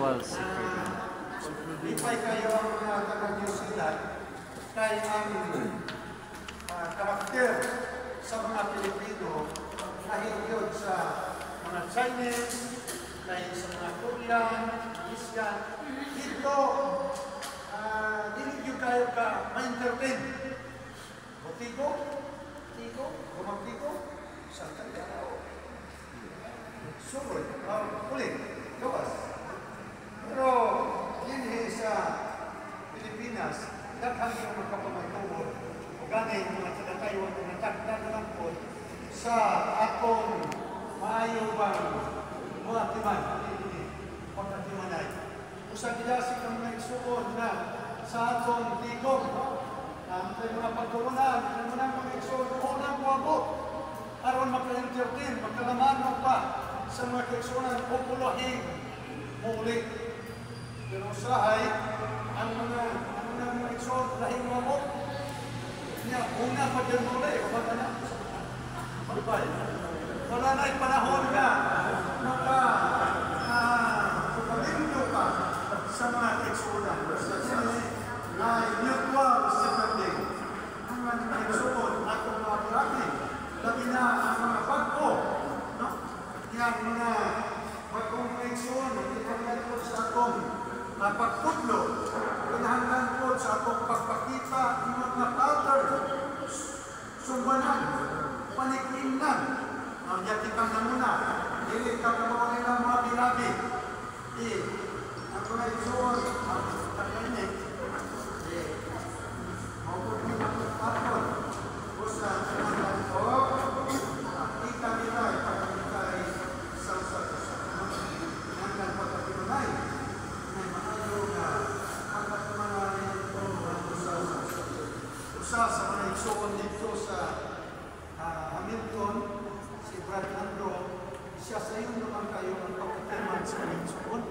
Intellectual secret. Ipay kayo ang mga taga-New Zealand kay ang karakter sa mga Pilipino nahigyod sa mga Chinese, kay sa mga Korean, Asian. Dito, hindi kayo ka ma-entertain. Butiko, Gumagtiko, sa kanya. Suroy, ulit, gawas. Pero, yun sa Pilipinas, daghang yung magkapamaytubod o ganay mga taga-Taiwan na natagdan naman po sa akong maayo bang mga timan, pagkatimanay. Usang ilasik ang mga igsuon na sa atong tigong, ang mga pagkurunan, ang mga igsuon, unang buwabot, aron maka-entertain, magkalamano pa sa mga kaigsuonan, populahing muli. Pero usahay, ang mga igsoon, lahing mamot, niya, una pa dyan muli, kapag na, magbay. Wala na'y panahon na, makalindo pa sa mga igsuonan. Sa sini, ay mutual sympathy. Ang mga igsoon, atong mga pirati, labi na ang mga bago, no? Yang mga bagong igsoon, ipagyan ko sa atong pagpudlo, pinahanggan ko sa atong pagpakita ng mga pattern, sumbanan, paniklinan, ang yatikang na muna, hindi ka kabawa nila mga birabi. Ang mga igsoon, ang kaninig, maupod nila ang pattern, o sa pinahanggan ko, kita nila, ipagkita ay sa pinahanggan pagkakinunay. Usa sa mga igsoon dito sa Hamilton, si Brad Andrew, siya sa iyo naman kayo ang pagkatiman sa mga igsoon.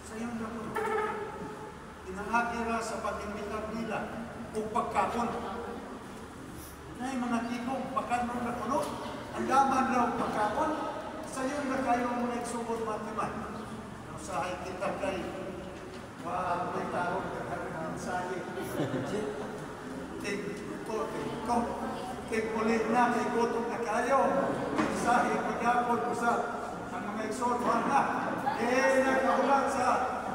Sa iyo naman. Inaakira sa pag-imbitar nila o pagkakon. Nay mga tigong, pagkanong na kuno, ang laman raw pagkakon, sa iyo na kayo ang mga igsoon matiman. Usahay kita kay may tarong kagagahan sa iyo. Ulit na, may gotong na kayo. Sahi, pagkakon mo sa ang mga igsoon na. Nagkaulat sa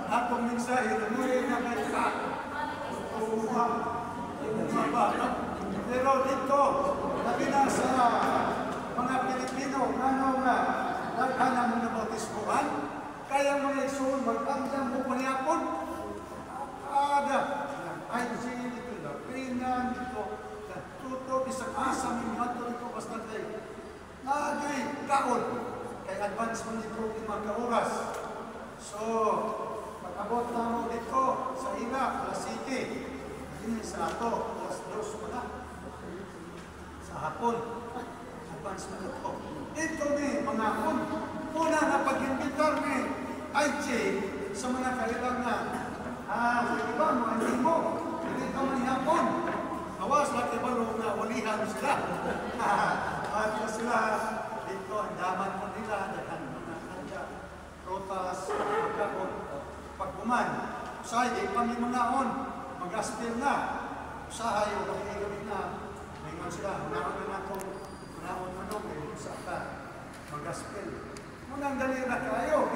atong mensahe na muli na may pero dito, labi na sa mga Pilipino, nga daghan ang mga bautismuhan, kaya mga igsoon, magpandang mo pa niyapon. Ay, dito, lapinan, dito, tuto, isang asam, yung mato dito, basta kayo. Nagyoy, kaon. Kaya advance mo dito, 5 oras. So, pag-abot na mo dito, sa ila, alas 7. Hindi sa ato, alas 2 pa na. Sa hapon, advance mo dito. Ito ni, mga hapon. Una na pag-imbitar ni IJ sa mga kailangan sa iba mo, hindi ka manihapon. Awas, lahat iba na ulihan sila. At sila, dito, ang daman mo nila, dahan mga kanya, protas, pagkakon, pagkuman. Usahay, di kami manaon, mag-aspil na. Usahay, o kami na, may man sila, manaon na itong, manaon manong, sa ka, mag-aspil. Munang dali na kayo,